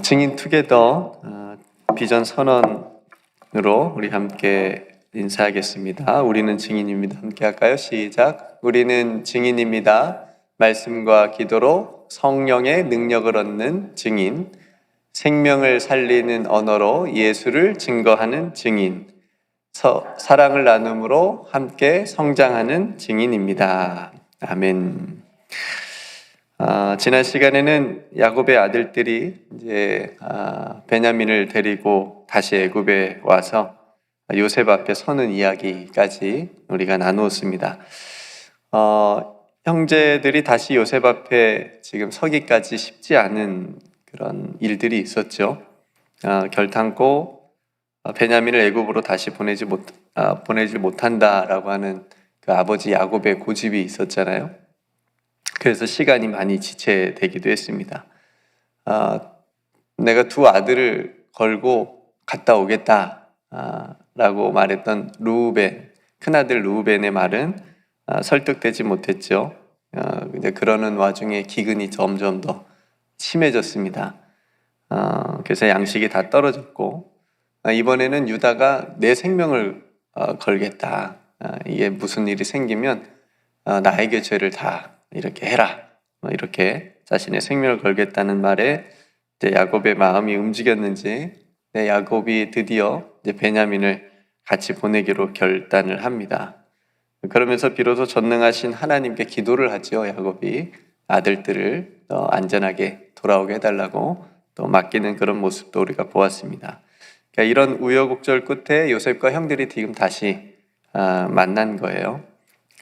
증인 투게더 비전 선언으로 우리 함께 인사하겠습니다. 우리는 증인입니다. 함께 할까요? 시작. 우리는 증인입니다. 말씀과 기도로 성령의 능력을 얻는 증인, 생명을 살리는 언어로 예수를 증거하는 증인, 사랑을 나눔으로 함께 성장하는 증인입니다. 아멘. 지난 시간에는 야곱의 아들들이 이제 베냐민을 데리고 다시 애굽에 와서 요셉 앞에 서는 이야기까지 우리가 나누었습니다. 형제들이 다시 요셉 앞에 지금 서기까지 쉽지 않은 그런 일들이 있었죠. 결탄코 베냐민을 애굽으로 다시 보내지 못한다라고 하는 그 아버지 야곱의 고집이 있었잖아요. 그래서 시간이 많이 지체되기도 했습니다. 내가 두 아들을 걸고 갔다 오겠다 라고 말했던 루우벤, 큰아들 루우벤의 말은 설득되지 못했죠. 근데 그러는 와중에 기근이 점점 더 심해졌습니다. 그래서 양식이 다 떨어졌고, 이번에는 유다가 내 생명을 걸겠다. 이게 무슨 일이 생기면 나에게 죄를 다 이렇게 해라. 이렇게 자신의 생명을 걸겠다는 말에 이제 야곱의 마음이 움직였는지 야곱이 드디어 이제 베냐민을 같이 보내기로 결단을 합니다. 그러면서 비로소 전능하신 하나님께 기도를 하죠. 야곱이 아들들을 안전하게 돌아오게 해달라고 또 맡기는 그런 모습도 우리가 보았습니다. 그러니까 이런 우여곡절 끝에 요셉과 형들이 지금 다시 만난 거예요.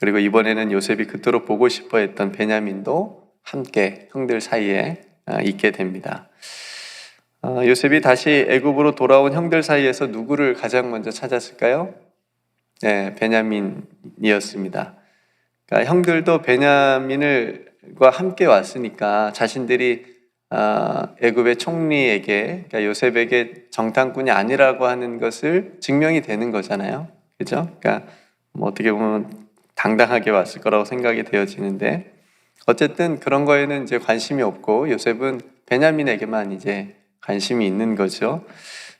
그리고 이번에는 요셉이 그토록 보고 싶어 했던 베냐민도 함께 형들 사이에 있게 됩니다. 요셉이 다시 애굽으로 돌아온 형들 사이에서 누구를 가장 먼저 찾았을까요? 네, 베냐민이었습니다. 그러니까 형들도 베냐민과 함께 왔으니까 자신들이 애굽의 총리에게, 그러니까 요셉에게 정탐꾼이 아니라고 하는 것을 증명이 되는 거잖아요. 그죠? 그러니까 뭐 어떻게 보면 당당하게 왔을 거라고 생각이 되어지는데, 어쨌든 그런 거에는 이제 관심이 없고 요셉은 베냐민에게만 이제 관심이 있는 거죠.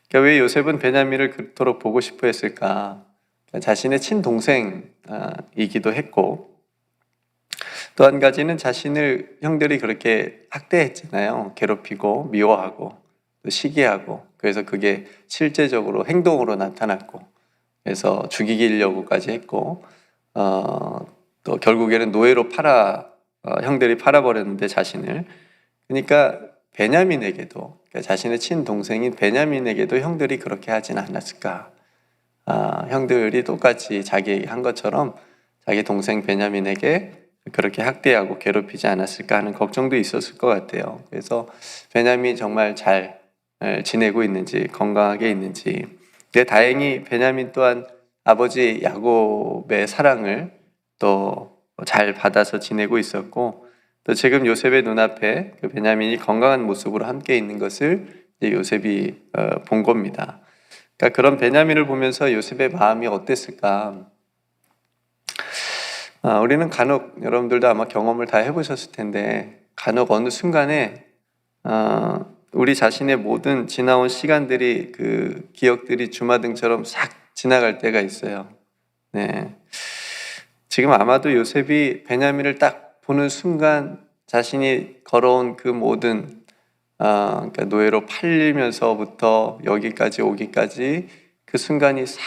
그러니까 왜 요셉은 베냐민을 그토록 보고 싶어 했을까? 그러니까 자신의 친동생이기도 했고, 또 한 가지는 자신을 형들이 그렇게 학대했잖아요. 괴롭히고 미워하고 또 시기하고, 그래서 그게 실제적으로 행동으로 나타났고, 그래서 죽이려고까지 했고, 또 결국에는 노예로 형들이 팔아버렸는데 자신을. 그러니까 베냐민에게도, 그러니까 자신의 친동생인 베냐민에게도 형들이 그렇게 하진 않았을까. 형들이 똑같이 자기에게 한 것처럼 자기 동생 베냐민에게 그렇게 학대하고 괴롭히지 않았을까 하는 걱정도 있었을 것 같아요. 그래서 베냐민이 정말 잘 지내고 있는지, 건강하게 있는지. 근데 다행히 베냐민 또한 아버지 야곱의 사랑을 또 잘 받아서 지내고 있었고, 또 지금 요셉의 눈앞에 그 베냐민이 건강한 모습으로 함께 있는 것을 이제 요셉이 본 겁니다. 그러니까 그런 베냐민을 보면서 요셉의 마음이 어땠을까? 우리는 간혹, 여러분들도 아마 경험을 다 해보셨을 텐데, 간혹 어느 순간에 우리 자신의 모든 지나온 시간들이, 그 기억들이 주마등처럼 싹 지나갈 때가 있어요. 네. 지금 아마도 요셉이 베냐민을 딱 보는 순간 자신이 걸어온 그 모든, 그러니까 노예로 팔리면서부터 여기까지 오기까지 그 순간이 싹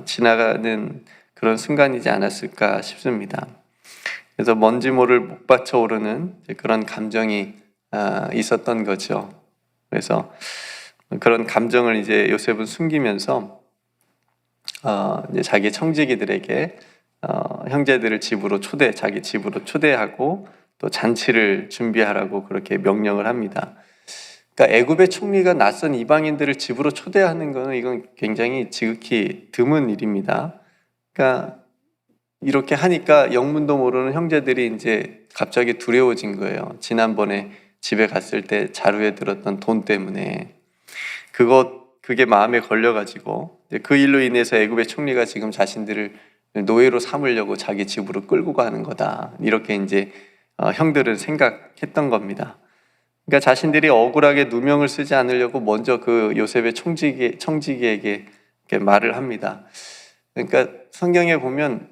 지나가는 그런 순간이지 않았을까 싶습니다. 그래서 뭔지 모를 목받쳐 오르는 그런 감정이 있었던 거죠. 그래서 그런 감정을 이제 요셉은 숨기면서 이제 자기 청지기들에게 형제들을 자기 집으로 초대하고 또 잔치를 준비하라고 그렇게 명령을 합니다. 그러니까 애굽의 총리가 낯선 이방인들을 집으로 초대하는 것은 이건 굉장히 지극히 드문 일입니다. 그러니까 이렇게 하니까 영문도 모르는 형제들이 이제 갑자기 두려워진 거예요. 지난번에 집에 갔을 때 자루에 들었던 돈 때문에 그게 마음에 걸려가지고 그 일로 인해서 애굽의 총리가 지금 자신들을 노예로 삼으려고 자기 집으로 끌고 가는 거다. 이렇게 이제 형들은 생각했던 겁니다. 그러니까 자신들이 억울하게 누명을 쓰지 않으려고 먼저 그 요셉의 청지기에게 이렇게 말을 합니다. 그러니까 성경에 보면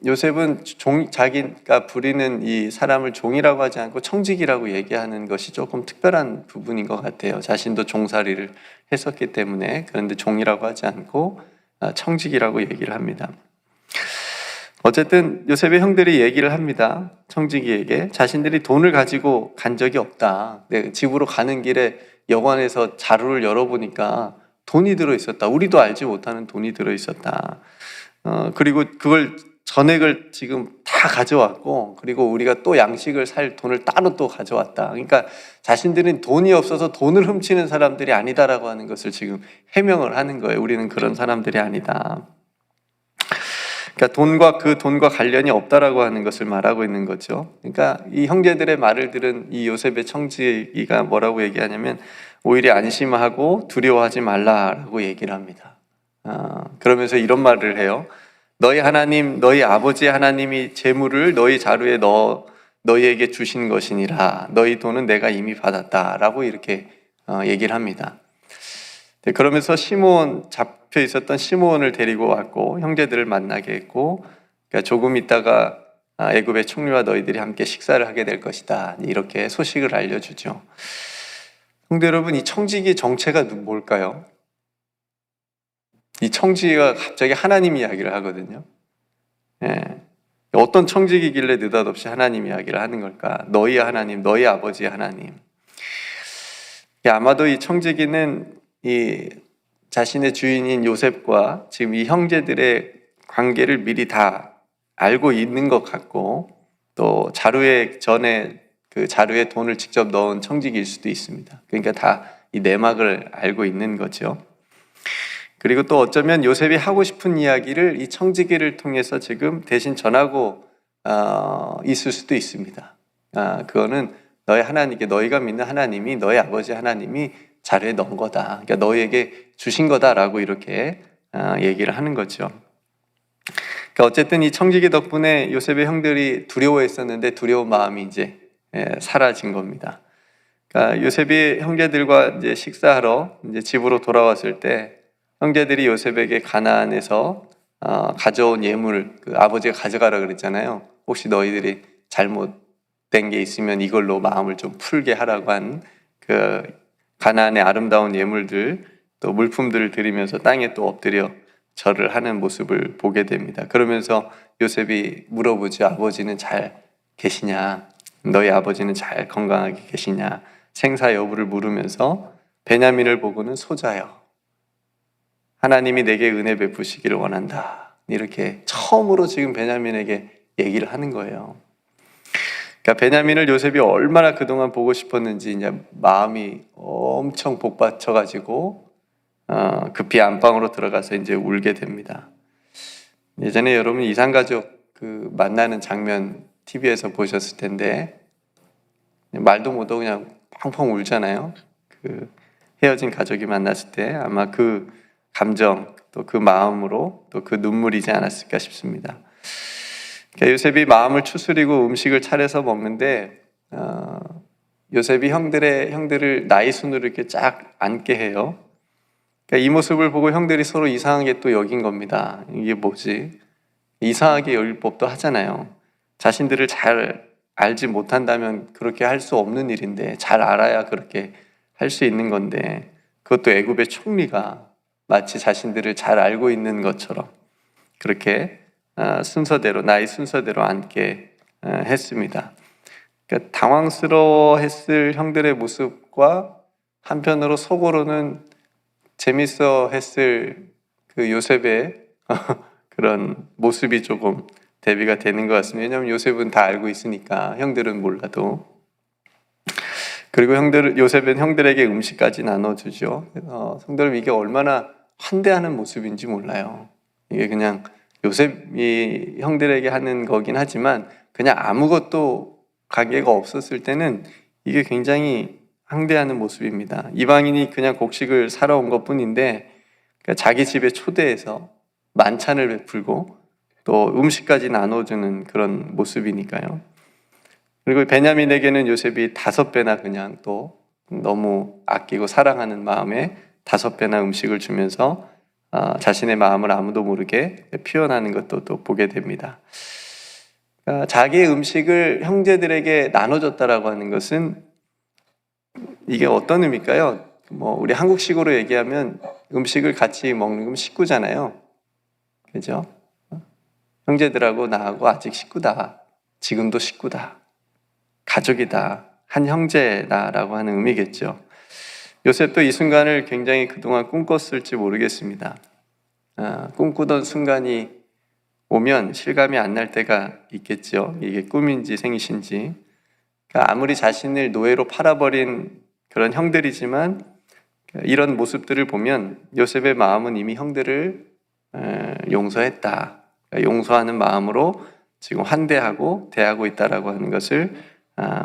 요셉은 자기가 부리는 이 사람을 종이라고 하지 않고 청지기라고 얘기하는 것이 조금 특별한 부분인 것 같아요. 자신도 종살이를 했었기 때문에. 그런데 종이라고 하지 않고 청지기라고 얘기를 합니다. 어쨌든 요셉의 형들이 얘기를 합니다. 청지기에게 자신들이 돈을 가지고 간 적이 없다. 집으로 가는 길에 여관에서 자루를 열어보니까 돈이 들어있었다. 우리도 알지 못하는 돈이 들어있었다. 그리고 그걸 전액을 지금 다 가져왔고, 그리고 우리가 또 양식을 살 돈을 따로 또 가져왔다. 그러니까 자신들은 돈이 없어서 돈을 훔치는 사람들이 아니다라고 하는 것을 지금 해명을 하는 거예요. 우리는 그런 사람들이 아니다. 그러니까 그 돈과 관련이 없다라고 하는 것을 말하고 있는 거죠. 그러니까 이 형제들의 말을 들은 이 요셉의 청지기가 뭐라고 얘기하냐면 오히려 안심하고 두려워하지 말라라고 얘기를 합니다. 그러면서 이런 말을 해요. 너희 하나님, 너희 아버지의 하나님이 재물을 너희 자루에 너희에게 주신 것이니라. 너희 돈은 내가 이미 받았다라고 이렇게 얘기를 합니다. 그러면서 잡혀 있었던 시므온을 데리고 왔고 형제들을 만나게 했고, 그러니까 조금 있다가 애굽의 총리와 너희들이 함께 식사를 하게 될 것이다. 이렇게 소식을 알려주죠. 형제 여러분, 이 청지기의 정체가 뭘까요? 이 청지기가 갑자기 하나님 이야기를 하거든요. 예. 어떤 청지기길래 느닷없이 하나님 이야기를 하는 걸까? 너희 하나님, 너희 아버지의 하나님. 아마도 이 청지기는 이 자신의 주인인 요셉과 지금 이 형제들의 관계를 미리 다 알고 있는 것 같고, 또 전에 그 자루에 돈을 직접 넣은 청지기일 수도 있습니다. 그러니까 다 이 내막을 알고 있는 거죠. 그리고 또 어쩌면 요셉이 하고 싶은 이야기를 이 청지기를 통해서 지금 대신 전하고 있을 수도 있습니다. 그거는 너희가 믿는 하나님이, 너희 아버지 하나님이 자루에 넣은 거다. 그러니까 너희에게 주신 거다라고 이렇게 얘기를 하는 거죠. 그러니까 어쨌든 이 청지기 덕분에 요셉의 형들이 두려워했었는데 두려운 마음이 이제 사라진 겁니다. 그러니까 요셉이 형제들과 이제 식사하러 이제 집으로 돌아왔을 때 형제들이 요셉에게 가나안에서 가져온 예물, 그 아버지가 가져가라 그랬잖아요. 혹시 너희들이 잘못된 게 있으면 이걸로 마음을 좀 풀게 하라고 한 그 가나안의 아름다운 예물들, 또 물품들을 드리면서 땅에 또 엎드려 절을 하는 모습을 보게 됩니다. 그러면서 요셉이 물어보죠. 아버지는 잘 계시냐? 너희 아버지는 잘 건강하게 계시냐? 생사 여부를 물으면서 베냐민을 보고는 소자여, 하나님이 내게 은혜 베푸시기를 원한다. 이렇게 처음으로 지금 베냐민에게 얘기를 하는 거예요. 그러니까 베냐민을 요셉이 얼마나 그동안 보고 싶었는지 이제 마음이 엄청 복받쳐가지고 급히 안방으로 들어가서 이제 울게 됩니다. 예전에 여러분 이산가족 그 만나는 장면 TV에서 보셨을 텐데 말도 못하고 그냥 펑펑 울잖아요. 그 헤어진 가족이 만났을 때 아마 그 감정, 또 그 마음으로 또 그 눈물이지 않았을까 싶습니다. 그러니까 요셉이 마음을 추스리고 음식을 차려서 먹는데 요셉이 형들을 나이 순으로 이렇게 쫙 앉게 해요. 그러니까 이 모습을 보고 형들이 서로 이상하게 또 여긴 겁니다. 이게 뭐지? 이상하게 여길 법도 하잖아요. 자신들을 잘 알지 못한다면 그렇게 할 수 없는 일인데 잘 알아야 그렇게 할 수 있는 건데, 그것도 애굽의 총리가 마치 자신들을 잘 알고 있는 것처럼 그렇게 나이 순서대로 앉게 했습니다. 그러니까 당황스러워했을 형들의 모습과 한편으로 속으로는 재밌어 했을 그 요셉의 그런 모습이 조금 대비가 되는 것 같습니다. 왜냐하면 요셉은 다 알고 있으니까, 형들은 몰라도. 그리고 요셉은 형들에게 음식까지 나눠주죠. 성도님, 이게 얼마나 환대하는 모습인지 몰라요. 이게 그냥 요셉이 형들에게 하는 거긴 하지만 그냥 아무것도 관계가 없었을 때는 이게 굉장히 항대하는 모습입니다. 이방인이 그냥 곡식을 사러 온 것뿐인데 자기 집에 초대해서 만찬을 베풀고 또 음식까지 나눠주는 그런 모습이니까요. 그리고 베냐민에게는 요셉이 5배나 그냥 또 너무 아끼고 사랑하는 마음에 5배나 음식을 주면서 자신의 마음을 아무도 모르게 표현하는 것도 또 보게 됩니다. 자기의 음식을 형제들에게 나눠줬다라고 하는 것은 이게 어떤 의미일까요? 우리 한국식으로 얘기하면 음식을 같이 먹는 건 식구잖아요. 그죠? 형제들하고 나하고 아직 식구다. 지금도 식구다. 가족이다. 한 형제다라고 하는 의미겠죠. 요셉도 이 순간을 굉장히 그동안 꿈꿨을지 모르겠습니다. 꿈꾸던 순간이 오면 실감이 안 날 때가 있겠죠. 이게 꿈인지 생신지. 그러니까 아무리 자신을 노예로 팔아버린 그런 형들이지만 이런 모습들을 보면 요셉의 마음은 이미 형들을 용서했다. 용서하는 마음으로 지금 환대하고 대하고 있다라고 하는 것을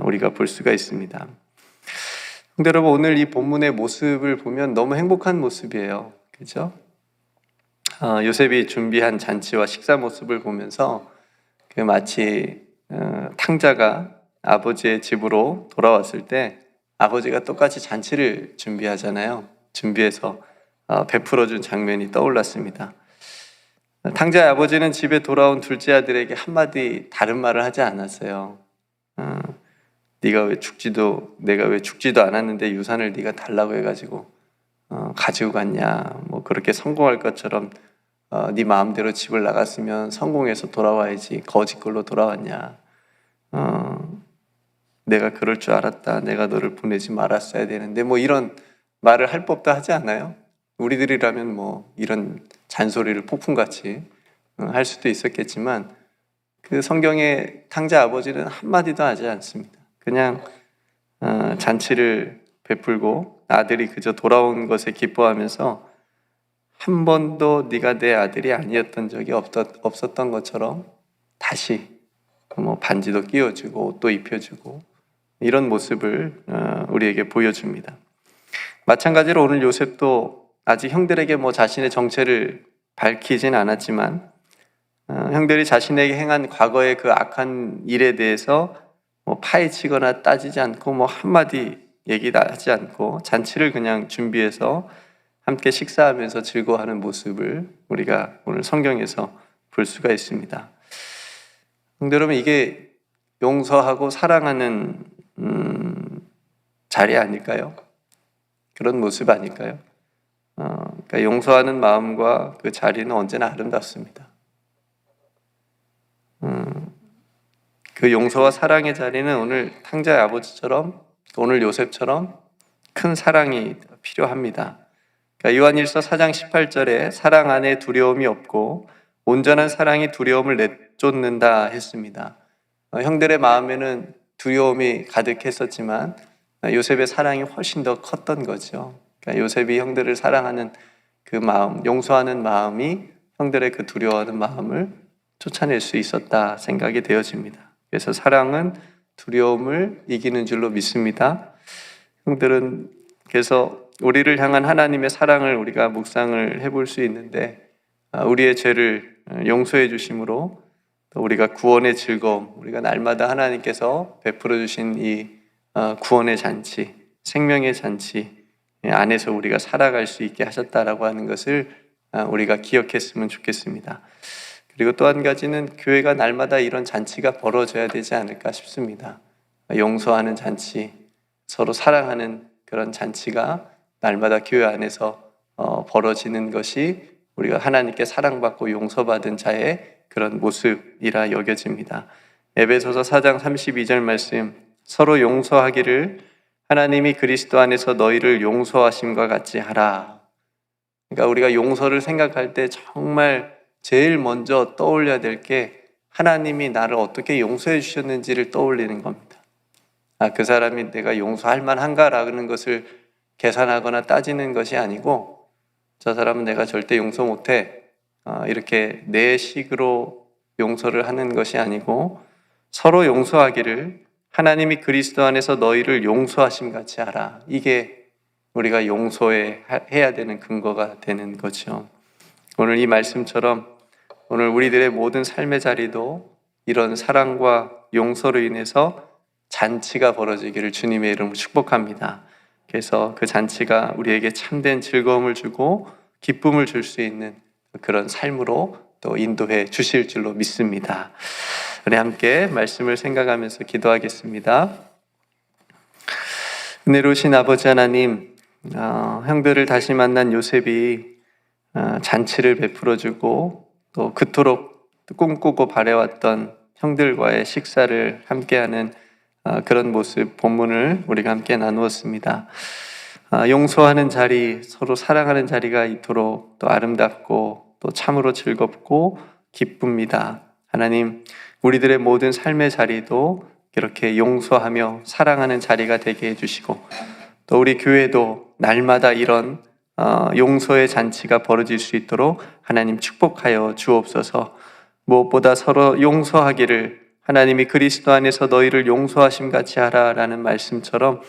우리가 볼 수가 있습니다. 근데 여러분, 오늘 이 본문의 모습을 보면 너무 행복한 모습이에요. 그죠? 요셉이 준비한 잔치와 식사 모습을 보면서 마치 탕자가 아버지의 집으로 돌아왔을 때 아버지가 똑같이 잔치를 준비하잖아요. 준비해서 베풀어준 장면이 떠올랐습니다. 탕자의 아버지는 집에 돌아온 둘째 아들에게 한마디 다른 말을 하지 않았어요. 내가 왜 죽지도 않았는데 유산을 네가 달라고 해가지고 가지고 갔냐. 그렇게 성공할 것처럼 네 마음대로 집을 나갔으면 성공해서 돌아와야지 거짓걸로 돌아왔냐. 내가 그럴 줄 알았다. 내가 너를 보내지 말았어야 되는데 이런 말을 할 법도 하지 않아요? 우리들이라면 이런 잔소리를 폭풍같이 할 수도 있었겠지만 그 성경의 탕자 아버지는 한마디도 하지 않습니다. 그냥 잔치를 베풀고 아들이 그저 돌아온 것에 기뻐하면서 한 번도 네가 내 아들이 아니었던 적이 없었던 것처럼 다시 반지도 끼워주고 옷도 입혀주고 이런 모습을 우리에게 보여줍니다. 마찬가지로 오늘 요셉도 아직 형들에게 자신의 정체를 밝히진 않았지만 형들이 자신에게 행한 과거의 그 악한 일에 대해서 파헤치거나 따지지 않고 한마디 얘기도 하지 않고 잔치를 그냥 준비해서 함께 식사하면서 즐거워하는 모습을 우리가 오늘 성경에서 볼 수가 있습니다. 근데 여러분, 이게 용서하고 사랑하는 자리 아닐까요? 그런 모습 아닐까요? 그러니까 용서하는 마음과 그 자리는 언제나 아름답습니다. 그 용서와 사랑의 자리는 오늘 탕자의 아버지처럼 오늘 요셉처럼 큰 사랑이 필요합니다. 그러니까 요한일서 4장 18절에 사랑 안에 두려움이 없고 온전한 사랑이 두려움을 내쫓는다 했습니다. 형들의 마음에는 두려움이 가득했었지만 요셉의 사랑이 훨씬 더 컸던 거죠. 그러니까 요셉이 형들을 사랑하는 그 마음, 용서하는 마음이 형들의 그 두려워하는 마음을 쫓아낼 수 있었다 생각이 되어집니다. 그래서 사랑은 두려움을 이기는 줄로 믿습니다. 형들은 그래서 우리를 향한 하나님의 사랑을 우리가 묵상을 해볼 수 있는데 우리의 죄를 용서해 주심으로 또 우리가 구원의 즐거움, 우리가 날마다 하나님께서 베풀어 주신 이 구원의 잔치, 생명의 잔치 안에서 우리가 살아갈 수 있게 하셨다라고 하는 것을 우리가 기억했으면 좋겠습니다. 그리고 또 한 가지는 교회가 날마다 이런 잔치가 벌어져야 되지 않을까 싶습니다. 용서하는 잔치, 서로 사랑하는 그런 잔치가 날마다 교회 안에서 벌어지는 것이 우리가 하나님께 사랑받고 용서받은 자의 그런 모습이라 여겨집니다. 에베소서 4장 32절 말씀, 서로 용서하기를 하나님이 그리스도 안에서 너희를 용서하심과 같이 하라. 그러니까 우리가 용서를 생각할 때 정말 제일 먼저 떠올려야 될 게 하나님이 나를 어떻게 용서해 주셨는지를 떠올리는 겁니다. 그 사람이 내가 용서할 만한가라는 것을 계산하거나 따지는 것이 아니고 저 사람은 내가 절대 용서 못해 이렇게 내 식으로 용서를 하는 것이 아니고 서로 용서하기를 하나님이 그리스도 안에서 너희를 용서하심 같이 하라. 이게 우리가 용서해야 되는 근거가 되는 거죠. 오늘 이 말씀처럼 오늘 우리들의 모든 삶의 자리도 이런 사랑과 용서로 인해서 잔치가 벌어지기를 주님의 이름으로 축복합니다. 그래서 그 잔치가 우리에게 참된 즐거움을 주고 기쁨을 줄 수 있는 그런 삶으로 또 인도해 주실 줄로 믿습니다. 우리 함께 말씀을 생각하면서 기도하겠습니다. 은혜로우신 아버지 하나님, 형들을 다시 만난 요셉이 잔치를 베풀어주고 또 그토록 꿈꾸고 바래왔던 형들과의 식사를 함께하는 그런 모습, 본문을 우리가 함께 나누었습니다. 용서하는 자리, 서로 사랑하는 자리가 이토록 또 아름답고 또 참으로 즐겁고 기쁩니다. 하나님, 우리들의 모든 삶의 자리도 이렇게 용서하며 사랑하는 자리가 되게 해주시고 또 우리 교회도 날마다 이런 용서의 잔치가 벌어질 수 있도록 하나님 축복하여 주옵소서. 무엇보다 서로 용서하기를, 하나님이 그리스도 안에서 너희를 용서하심 같이 하라라는 말씀처럼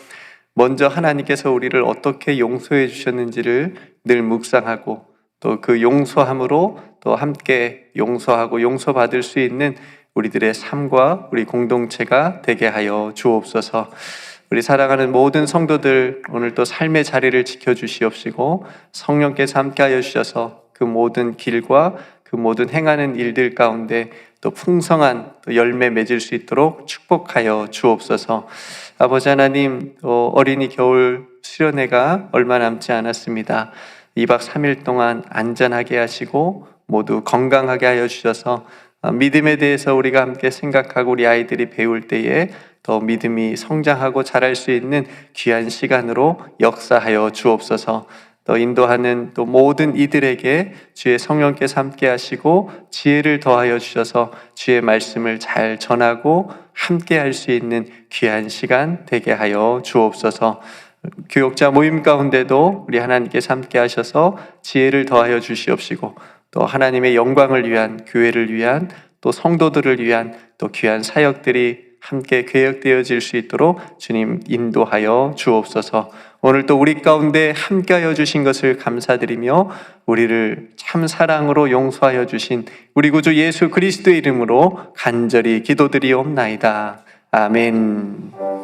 먼저 하나님께서 우리를 어떻게 용서해 주셨는지를 늘 묵상하고 또 그 용서함으로 또 함께 용서하고 용서받을 수 있는 우리들의 삶과 우리 공동체가 되게 하여 주옵소서. 우리 사랑하는 모든 성도들 오늘 또 삶의 자리를 지켜주시옵시고 성령께서 함께하여 주셔서 그 모든 길과 그 모든 행하는 일들 가운데 또 풍성한 또 열매 맺을 수 있도록 축복하여 주옵소서. 아버지 하나님, 어린이 겨울 수련회가 얼마 남지 않았습니다. 2박 3일 동안 안전하게 하시고 모두 건강하게 하여 주셔서 믿음에 대해서 우리가 함께 생각하고 우리 아이들이 배울 때에 더 믿음이 성장하고 자랄 수 있는 귀한 시간으로 역사하여 주옵소서. 또 인도하는 또 모든 이들에게 주의 성령께서 함께 하시고 지혜를 더하여 주셔서 주의 말씀을 잘 전하고 함께 할 수 있는 귀한 시간 되게 하여 주옵소서. 교육자 모임 가운데도 우리 하나님께서 함께 하셔서 지혜를 더하여 주시옵시고 또 하나님의 영광을 위한, 교회를 위한, 또 성도들을 위한 또 귀한 사역들이 함께 계획되어질 수 있도록 주님 인도하여 주옵소서. 오늘 또 우리 가운데 함께하여 주신 것을 감사드리며 우리를 참 사랑으로 용서하여 주신 우리 구주 예수 그리스도의 이름으로 간절히 기도드리옵나이다. 아멘.